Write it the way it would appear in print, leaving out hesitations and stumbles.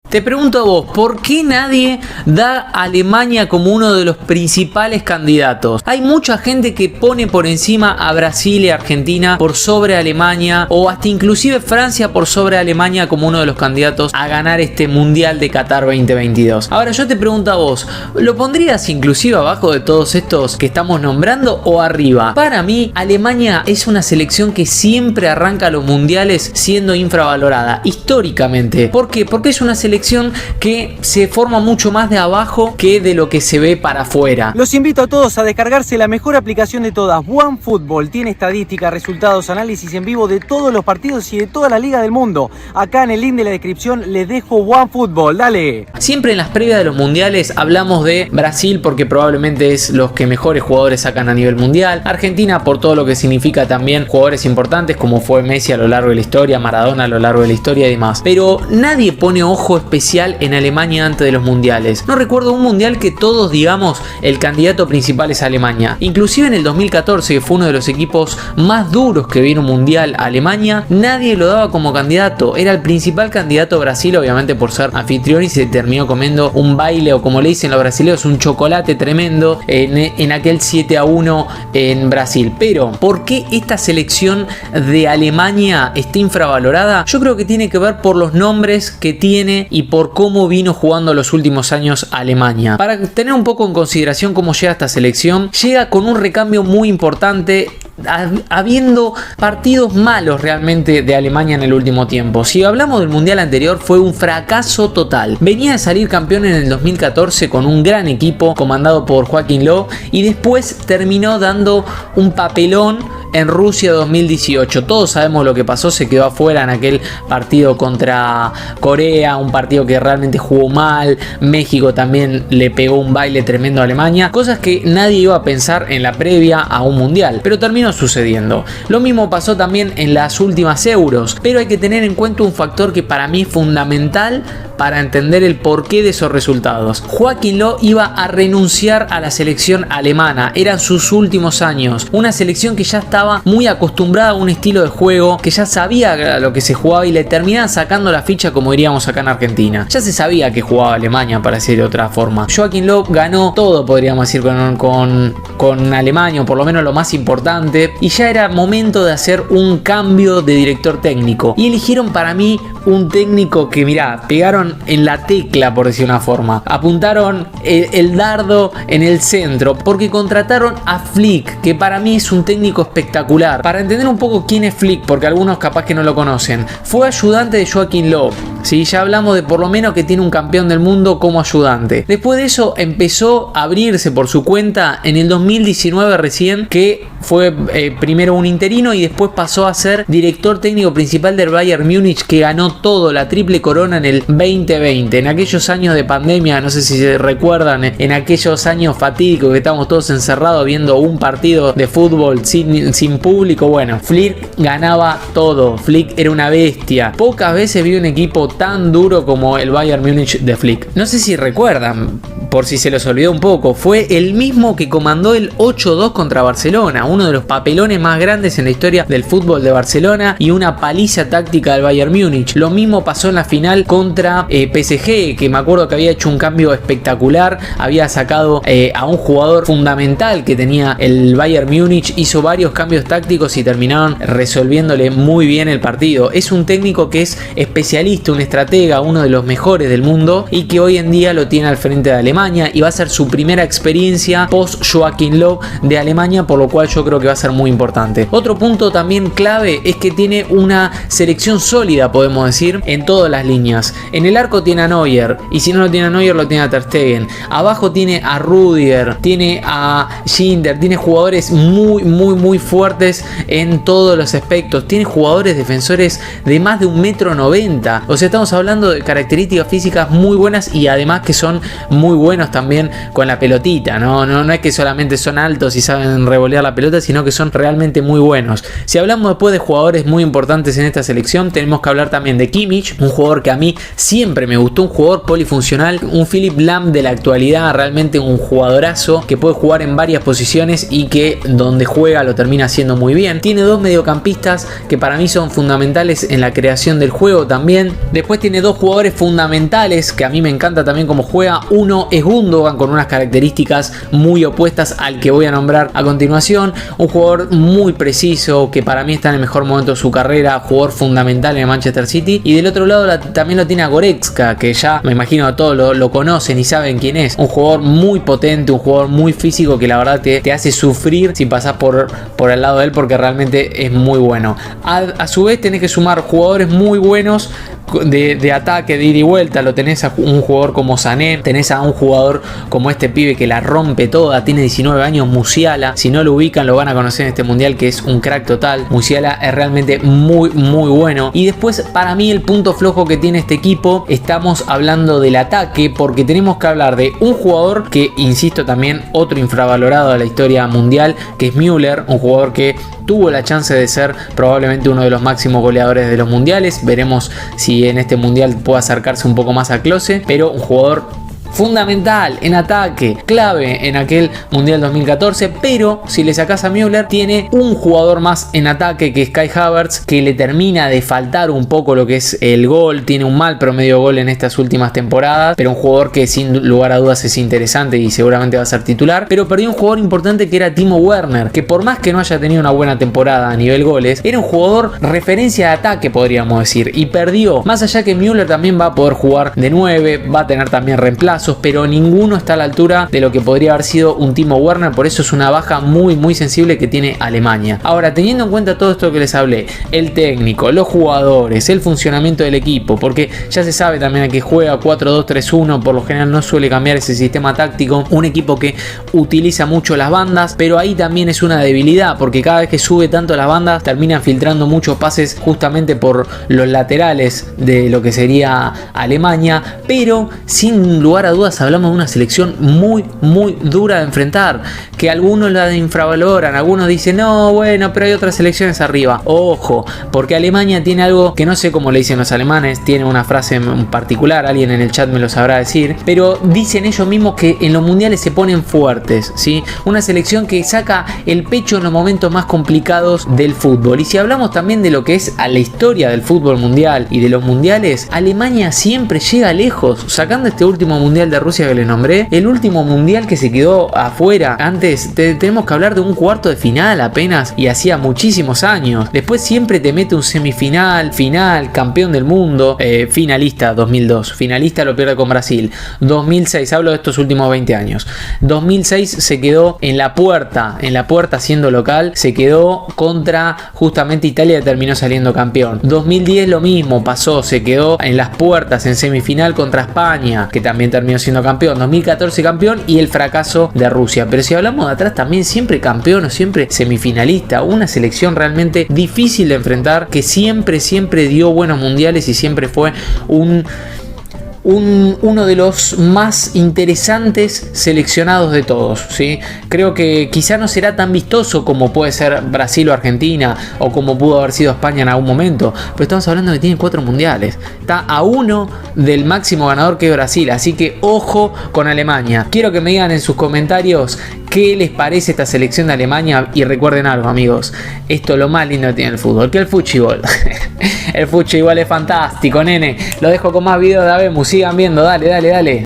Te pregunto a vos, ¿por qué nadie da a Alemania como uno de los principales candidatos? Hay mucha gente que pone por encima a Brasil y Argentina por sobre Alemania, o hasta inclusive Francia por sobre Alemania como uno de los candidatos a ganar este Mundial de Qatar 2022. Ahora yo te pregunto a vos, ¿lo pondrías inclusive abajo de todos estos que estamos nombrando o arriba? Para mí, Alemania es una selección que siempre arranca los mundiales siendo infravalorada, históricamente. ¿Por qué? Porque es una selección que se forma mucho más de abajo que de lo que se ve para afuera. Los invito a todos a descargarse la mejor aplicación de todas, OneFootball. Tiene estadísticas, resultados, análisis en vivo de todos los partidos y de toda la liga del mundo. Acá en el link de la descripción les dejo OneFootball, dale. Siempre en las previas de los mundiales hablamos de Brasil porque probablemente es los que mejores jugadores sacan a nivel mundial. Argentina por todo lo que significa también jugadores importantes como fue Messi a lo largo de la historia, Maradona a lo largo de la historia y demás. Pero nadie pone ojo especial en Alemania antes de los mundiales. No recuerdo un mundial que todos digamos el candidato principal es Alemania. Inclusive en el 2014, que fue uno de los equipos más duros que vino un mundial a Alemania, nadie lo daba como candidato. Era el principal candidato Brasil, obviamente por ser anfitrión, y se terminó comiendo un baile, o como le dicen los brasileños, un chocolate tremendo en aquel 7-1 en Brasil. Pero ¿por qué esta selección de Alemania está infravalorada? Yo creo que tiene que ver por los nombres que tiene y por cómo vino jugando los últimos años Alemania. Para tener un poco en consideración cómo llega esta selección, llega con un recambio muy importante, habiendo partidos malos realmente de Alemania en el último tiempo. Si hablamos del mundial anterior, fue un fracaso total. Venía de salir campeón en el 2014 con un gran equipo comandado por Joachim Löw, y después terminó dando un papelón en Rusia 2018. Todos sabemos lo que pasó, se quedó afuera en aquel partido contra Corea, un partido que realmente jugó mal. México también le pegó un baile tremendo a Alemania, cosas que nadie iba a pensar en la previa a un mundial, pero terminó sucediendo. Lo mismo pasó también en las últimas Euros, pero hay que tener en cuenta un factor que para mí es fundamental para entender el porqué de esos resultados. Joachim Löw iba a renunciar a la selección alemana, eran sus últimos años, una selección que ya estaba muy acostumbrada a un estilo de juego, que ya sabía a lo que se jugaba y le terminaban sacando la ficha, como diríamos acá en Argentina. Ya se sabía que jugaba Alemania, para decir de otra forma. Joachim Löw ganó todo, podríamos decir, con Alemania, o por lo menos lo más importante, y ya era momento de hacer un cambio de director técnico, y eligieron para mí un técnico que, mirá, pegaron en la tecla, por decir una forma, apuntaron el dardo en el centro, porque contrataron a Flick, que para mí es un técnico espectacular. Para entender un poco quién es Flick, porque algunos capaz que no lo conocen, fue ayudante de Joachim Löw. ¿Sí? Ya hablamos de por lo menos que tiene un campeón del mundo como ayudante. Después de eso empezó a abrirse por su cuenta en el 2019 recién, que fue primero un interino y después pasó a ser director técnico principal del Bayern Múnich, que ganó todo, la triple corona en el 2020, en aquellos años de pandemia. No sé si se recuerdan, en aquellos años fatídicos que estábamos todos encerrados viendo un partido de fútbol sin público. Bueno, Flick ganaba todo, Flick era una bestia. Pocas veces vi un equipo tan duro como el Bayern Múnich de Flick. No sé si recuerdan, por si se los olvidó un poco, fue el mismo que comandó el 8-2 contra Barcelona, uno de los papelones más grandes en la historia del fútbol de Barcelona, y una paliza táctica del Bayern Múnich. Lo mismo pasó en la final contra PSG, que me acuerdo que había hecho un cambio espectacular, había sacado a un jugador fundamental que tenía el Bayern Múnich, hizo varios cambios tácticos y terminaron resolviéndole muy bien el partido. Es un técnico que es especialista, un estratega, uno de los mejores del mundo, y que hoy en día lo tiene al frente de Alemania, y va a ser su primera experiencia post Joachim Löw de Alemania, por lo cual yo creo que va a ser muy importante. Otro punto también clave es que tiene una selección sólida, podemos decir, en todas las líneas. En el arco tiene a Neuer, y si no lo tiene a Neuer lo tiene a Ter Stegen. Abajo tiene a Rüdiger, tiene a Schindler, tiene jugadores muy fuertes en todos los aspectos. Tiene jugadores defensores de más de 1,90 m. O sea, estamos hablando de características físicas muy buenas, y además que son muy buenos también con la pelotita. No es que solamente son altos y saben revolear la pelota, sino que son realmente muy buenos. Si hablamos después de jugadores muy importantes en esta selección, tenemos que hablar también de Kimmich, un jugador que a mí siempre me gustó, un jugador polifuncional, un Philipp Lahm de la actualidad, realmente un jugadorazo que puede jugar en varias posiciones y que donde juega lo termina haciendo muy bien. Tiene dos mediocampistas que para mí son fundamentales en la creación del juego también. Después tiene dos jugadores fundamentales que a mí me encanta también cómo juega. Uno es Gundogan, con unas características muy opuestas al que voy a nombrar a continuación. Un jugador muy preciso que para mí está en el mejor momento de su carrera, jugador fundamental en el Manchester City. Y del otro lado también lo tiene a Goretzka, que ya me imagino a todos lo conocen y saben quién es. Un jugador muy potente, un jugador muy físico que la verdad te hace sufrir si pasás por el lado de él, porque realmente es muy bueno. A su vez tenés que sumar jugadores muy buenos de ataque, de ida y vuelta. Lo tenés a un jugador como Sané, tenés a un jugador como este pibe que la rompe toda, tiene 19 años, Musiala. Si no lo ubican lo van a conocer en este mundial, que es un crack total. Musiala es realmente muy bueno. Y después, para mí, el punto flojo que tiene este equipo, estamos hablando del ataque, porque tenemos que hablar de un jugador que, insisto, también otro infravalorado de la historia mundial, que es Müller, un jugador que tuvo la chance de ser probablemente uno de los máximos goleadores de los mundiales. Veremos si en este mundial puede acercarse un poco más a Klose, pero un jugador fundamental en ataque, clave en aquel mundial 2014. Pero si le sacas a Müller, tiene un jugador más en ataque, que es Kai Havertz, que le termina de faltar un poco lo que es el gol. Tiene un mal promedio de gol en estas últimas temporadas, pero un jugador que sin lugar a dudas es interesante y seguramente va a ser titular. Pero perdió un jugador importante que era Timo Werner, que por más que no haya tenido una buena temporada a nivel goles, era un jugador referencia de ataque, podríamos decir, y perdió. Más allá que Müller también va a poder jugar de 9, va a tener también reemplazos, pero ninguno está a la altura de lo que podría haber sido un Timo Werner. Por eso es una baja muy sensible que tiene Alemania. Ahora, teniendo en cuenta todo esto que les hablé, el técnico, los jugadores, el funcionamiento del equipo, porque ya se sabe también a que juega 4-2-3-1, por lo general no suele cambiar ese sistema táctico, un equipo que utiliza mucho las bandas, pero ahí también es una debilidad, porque cada vez que sube tanto las bandas terminan filtrando muchos pases justamente por los laterales de lo que sería Alemania. Pero sin lugar a dudas hablamos de una selección muy dura de enfrentar, que algunos la infravaloran, algunos dicen no, bueno, pero hay otras selecciones arriba. Ojo, porque Alemania tiene algo que no sé cómo le dicen los alemanes, tiene una frase en particular, alguien en el chat me lo sabrá decir, pero dicen ellos mismos que en los mundiales se ponen fuertes, ¿sí? Una selección que saca el pecho en los momentos más complicados del fútbol. Y si hablamos también de lo que es a la historia del fútbol mundial y de los mundiales, Alemania siempre llega lejos, sacando este último mundial de Rusia que le nombré, el último mundial que se quedó afuera. Antes tenemos que hablar de un cuarto de final apenas, y hacía muchísimos años. Después siempre te mete un semifinal, final, campeón del mundo, finalista 2002, finalista lo pierde con Brasil. 2006, hablo de estos últimos 20 años. 2006 se quedó en la puerta siendo local, se quedó contra justamente Italia, terminó saliendo campeón. 2010 lo mismo pasó, se quedó en las puertas en semifinal contra España, que también terminó siendo campeón. 2014 campeón, y el fracaso de Rusia. Pero si hablamos de atrás, también siempre campeón o siempre semifinalista. Una selección realmente difícil de enfrentar, que siempre dio buenos mundiales y siempre fue uno de los más interesantes seleccionados de todos, ¿sí? Creo que quizá no será tan vistoso como puede ser Brasil o Argentina, o como pudo haber sido España en algún momento, pero estamos hablando de que tiene 4 mundiales, está a 1 del máximo ganador, que es Brasil. Así que ojo con Alemania. Quiero que me digan en sus comentarios qué les parece esta selección de Alemania, y recuerden algo, amigos, esto es lo más lindo que tiene el fútbol, que el fútbol. El fútbol igual es fantástico, nene. Lo dejo con más videos de Abemu, sigan viendo, dale.